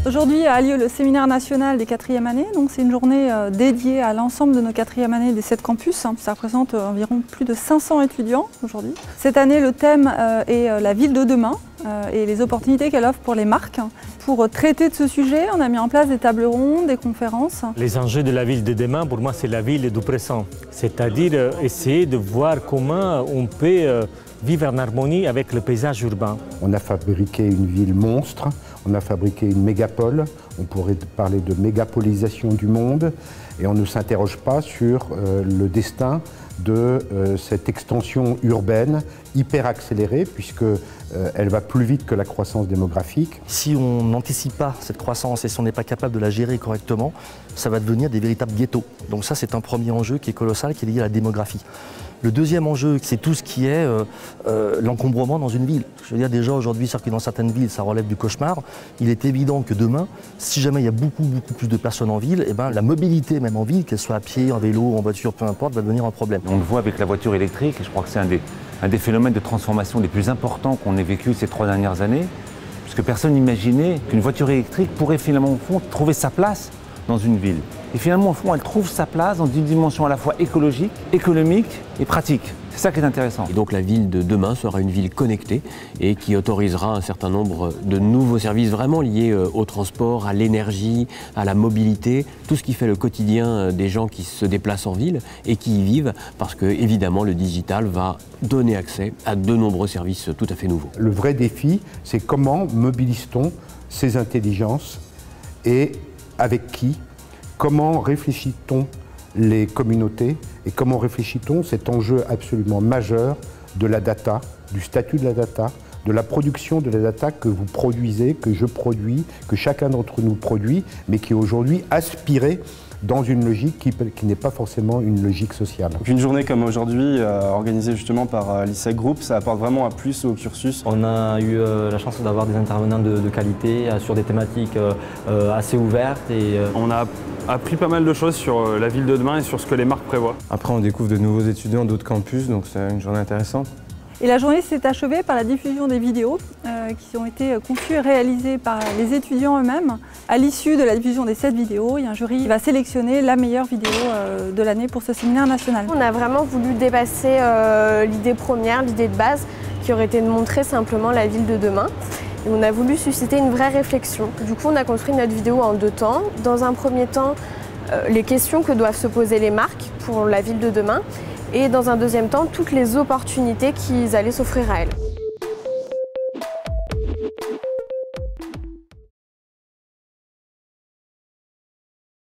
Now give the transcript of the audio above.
Aujourd'hui a lieu le séminaire national des 4e années. C'est une journée dédiée à l'ensemble de nos 4e années des 7 campus. Ça représente environ plus de 500 étudiants aujourd'hui. Cette année, le thème est la ville de demain et les opportunités qu'elle offre pour les marques. Pour traiter de ce sujet, on a mis en place des tables rondes, des conférences. Les enjeux de la ville de demain, pour moi, c'est la ville du présent. C'est-à-dire essayer de voir comment on peut vivre en harmonie avec le paysage urbain. On a fabriqué une ville monstre, on a fabriqué une mégapole, on pourrait parler de mégapolisation du monde, et on ne s'interroge pas sur le destin de cette extension urbaine hyper accélérée, puisqu'elle va plus vite que la croissance démographique. Si on n'anticipe pas cette croissance et si on n'est pas capable de la gérer correctement, ça va devenir des véritables ghettos. Donc ça, c'est un premier enjeu qui est colossal, qui est lié à la démographie. Le deuxième enjeu, c'est tout ce qui est l'encombrement dans une ville. Je veux dire, déjà aujourd'hui, circuler dans certaines villes, ça relève du cauchemar. Il est évident que demain, si jamais il y a beaucoup plus de personnes en ville, la mobilité même en ville, qu'elle soit à pied, en vélo, en voiture, peu importe, va devenir un problème. On le voit avec la voiture électrique, et je crois que c'est un des phénomènes de transformation les plus importants qu'on ait vécu ces 3 dernières années, puisque personne n'imaginait qu'une voiture électrique pourrait finalement, au fond, trouver sa place dans une ville. Et finalement, au fond, elle trouve sa place dans une dimension à la fois écologique, économique et pratique. C'est ça qui est intéressant. Et donc la ville de demain sera une ville connectée et qui autorisera un certain nombre de nouveaux services vraiment liés au transport, à l'énergie, à la mobilité, tout ce qui fait le quotidien des gens qui se déplacent en ville et qui y vivent, parce que évidemment le digital va donner accès à de nombreux services tout à fait nouveaux. Le vrai défi, c'est comment mobilise-t-on ces intelligences et avec qui? Comment réfléchit-on les communautés et comment réfléchit-on cet enjeu absolument majeur de la data, du statut de la data, de la production de la data que vous produisez, que je produis, que chacun d'entre nous produit, mais qui est aujourd'hui aspirée dans une logique qui n'est pas forcément une logique sociale. Donc une journée comme aujourd'hui, organisée justement par l'ISEC Group, ça apporte vraiment un plus au cursus. On a eu la chance d'avoir des intervenants de qualité sur des thématiques assez ouvertes. On a appris pas mal de choses sur la ville de demain et sur ce que les marques prévoient. Après, on découvre de nouveaux étudiants d'autres campus, donc c'est une journée intéressante. Et la journée s'est achevée par la diffusion des vidéos qui ont été conçues et réalisées par les étudiants eux-mêmes. À l'issue de la diffusion des 7 vidéos, il y a un jury qui va sélectionner la meilleure vidéo de l'année pour ce séminaire national. On a vraiment voulu dépasser l'idée première, l'idée de base, qui aurait été de montrer simplement la ville de demain. Et on a voulu susciter une vraie réflexion. Du coup, on a construit notre vidéo en 2 temps. Dans un premier temps, les questions que doivent se poser les marques pour la ville de demain. Et dans un deuxième temps, toutes les opportunités qu'ils allaient s'offrir à elles.